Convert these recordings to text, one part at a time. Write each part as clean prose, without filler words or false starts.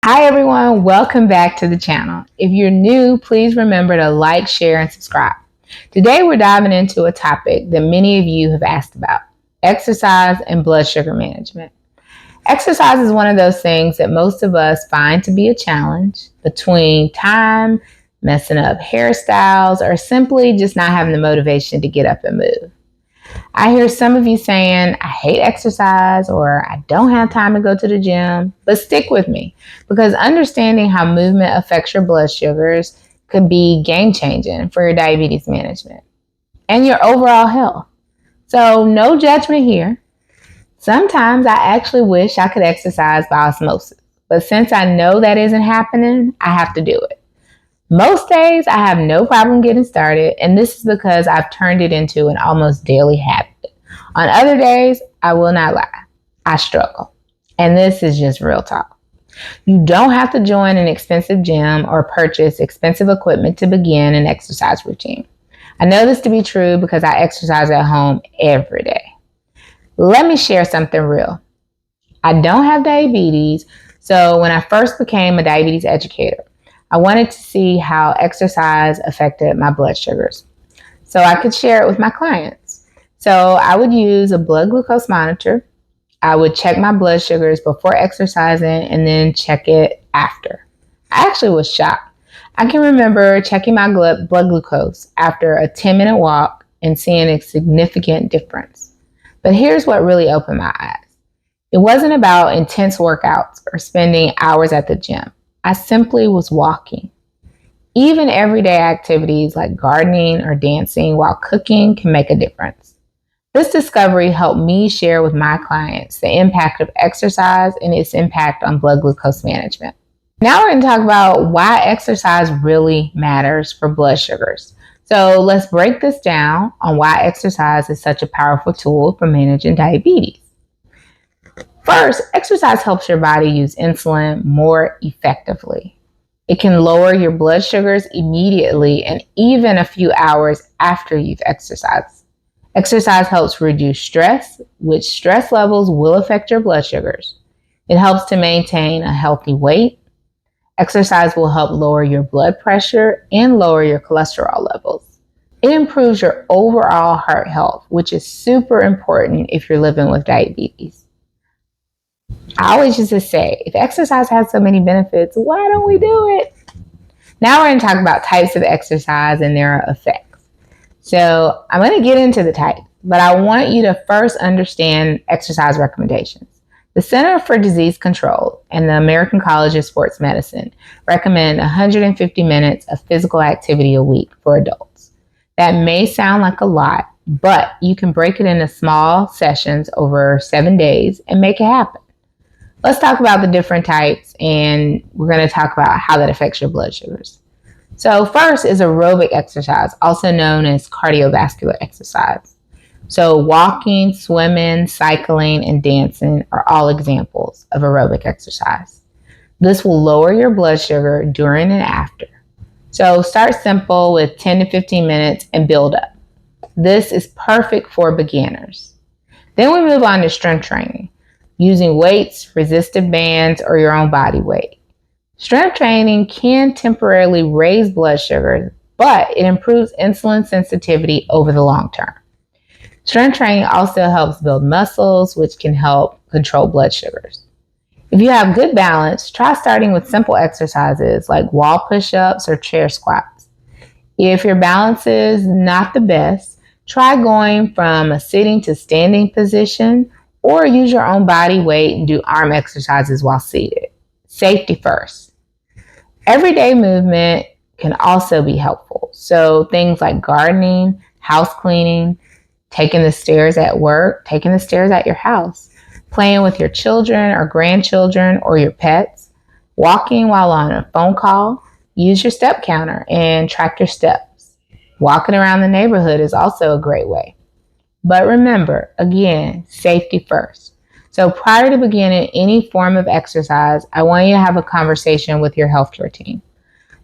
Hi everyone, welcome back to the channel. If you're new, please remember to like, share, and subscribe. Today we're diving into a topic that many of you have asked about: exercise and blood sugar management. Exercise is one of those things that most of us find to be a challenge between time, messing up hairstyles, or simply just not having the motivation to get up and move. I hear some of you saying, I hate exercise or I don't have time to go to the gym, but stick with me because understanding how movement affects your blood sugars could be game changing for your diabetes management and your overall health. So, no judgment here. Sometimes I actually wish I could exercise by osmosis, but since I know that isn't happening, I have to do it. Most days I have no problem getting started, and this is because I've turned it into an almost daily habit. On other days, I will not lie, I struggle. And this is just real talk. You don't have to join an expensive gym or purchase expensive equipment to begin an exercise routine. I know this to be true because I exercise at home every day. Let me share something real. I don't have diabetes, so when I first became a diabetes educator, I wanted to see how exercise affected my blood sugars so I could share it with my clients. So I would use a blood glucose monitor. I would check my blood sugars before exercising and then check it after. I actually was shocked. I can remember checking my blood glucose after a 10-minute walk and seeing a significant difference. But here's what really opened my eyes. It wasn't about intense workouts or spending hours at the gym. I simply was walking. Even everyday activities like gardening or dancing while cooking can make a difference. This discovery helped me share with my clients the impact of exercise and its impact on blood glucose management. Now we're going to talk about why exercise really matters for blood sugars. So let's break this down on why exercise is such a powerful tool for managing diabetes. First, exercise helps your body use insulin more effectively. It can lower your blood sugars immediately and even a few hours after you've exercised. Exercise helps reduce stress, which stress levels will affect your blood sugars. It helps to maintain a healthy weight. Exercise will help lower your blood pressure and lower your cholesterol levels. It improves your overall heart health, which is super important if you're living with diabetes. I always used to say, if exercise has so many benefits, why don't we do it? Now we're going to talk about types of exercise and their effects. So I'm going to get into the types, but I want you to first understand exercise recommendations. The Center for Disease Control and the American College of Sports Medicine recommend 150 minutes of physical activity a week for adults. That may sound like a lot, but you can break it into small sessions over 7 days and make it happen. Let's talk about the different types, and we're going to talk about how that affects your blood sugars. So first is aerobic exercise, also known as cardiovascular exercise. So walking, swimming, cycling, and dancing are all examples of aerobic exercise. This will lower your blood sugar during and after. So start simple with 10 to 15 minutes and build up. This is perfect for beginners. Then we move on to strength training, using weights, resistive bands, or your own body weight. Strength training can temporarily raise blood sugar, but it improves insulin sensitivity over the long term. Strength training also helps build muscles, which can help control blood sugars. If you have good balance, try starting with simple exercises like wall push-ups or chair squats. If your balance is not the best, try going from a sitting to standing position, or use your own body weight and do arm exercises while seated. Safety first. Everyday movement can also be helpful. So things like gardening, house cleaning, taking the stairs at work, taking the stairs at your house, playing with your children or grandchildren or your pets, walking while on a phone call, use your step counter and track your steps. Walking around the neighborhood is also a great way. But remember, again, safety first. So prior to beginning any form of exercise, I want you to have a conversation with your healthcare team.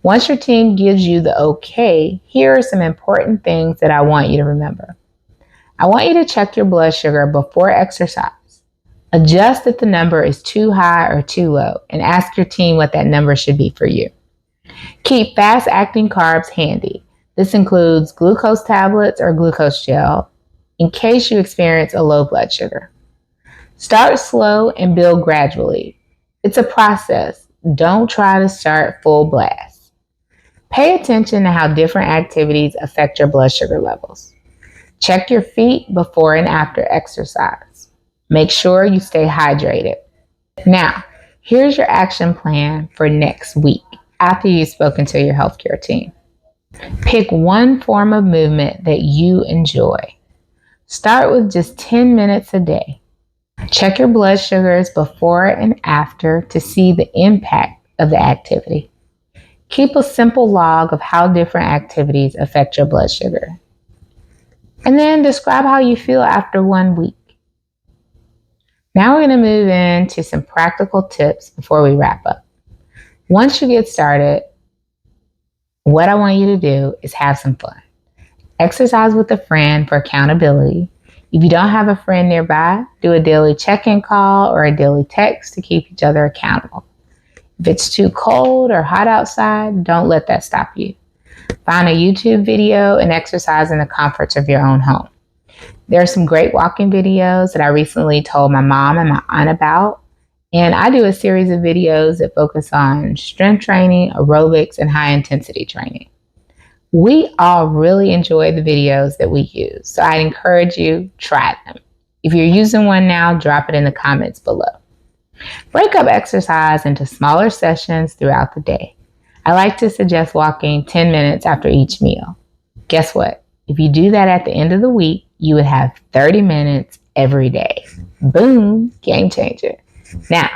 Once your team gives you the okay, here are some important things that I want you to remember. I want you to check your blood sugar before exercise. Adjust if the number is too high or too low, and ask your team what that number should be for you. Keep fast-acting carbs handy. This includes glucose tablets or glucose gel in case you experience a low blood sugar. Start slow and build gradually. It's a process. Don't try to start full blast. Pay attention to how different activities affect your blood sugar levels. Check your feet before and after exercise. Make sure you stay hydrated. Now, here's your action plan for next week after you've spoken to your healthcare team. Pick one form of movement that you enjoy. Start with just 10 minutes a day. Check your blood sugars before and after to see the impact of the activity. Keep a simple log of how different activities affect your blood sugar. And then describe how you feel after 1 week. Now we're going to move into some practical tips before we wrap up. Once you get started, what I want you to do is have some fun. Exercise with a friend for accountability. If you don't have a friend nearby, do a daily check-in call or a daily text to keep each other accountable. If it's too cold or hot outside, don't let that stop you. Find a YouTube video and exercise in the comforts of your own home. There are some great walking videos that I recently told my mom and my aunt about, and I do a series of videos that focus on strength training, aerobics, and high-intensity training. We all really enjoy the videos that we use, so I'd encourage you, try them. If you're using one now, drop it in the comments below. Break up exercise into smaller sessions throughout the day. I like to suggest walking 10 minutes after each meal. Guess what? If you do that at the end of the week, you would have 30 minutes every day. Boom, game changer. Now,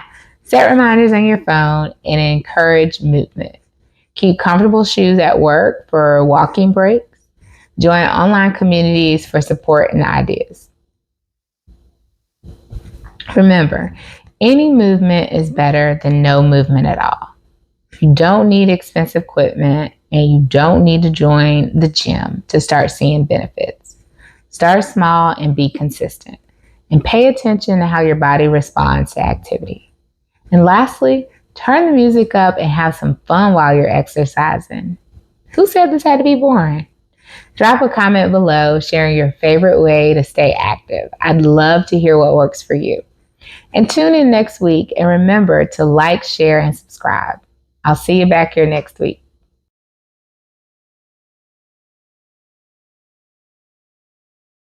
set reminders on your phone and encourage movement. Keep comfortable shoes at work for walking breaks. Join online communities for support and ideas. Remember, any movement is better than no movement at all. You don't need expensive equipment and you don't need to join the gym to start seeing benefits. Start small and be consistent. And pay attention to how your body responds to activity. And lastly, turn the music up and have some fun while you're exercising. Who said this had to be boring? Drop a comment below sharing your favorite way to stay active. I'd love to hear what works for you. And tune in next week and remember to like, share, and subscribe. I'll see you back here next week.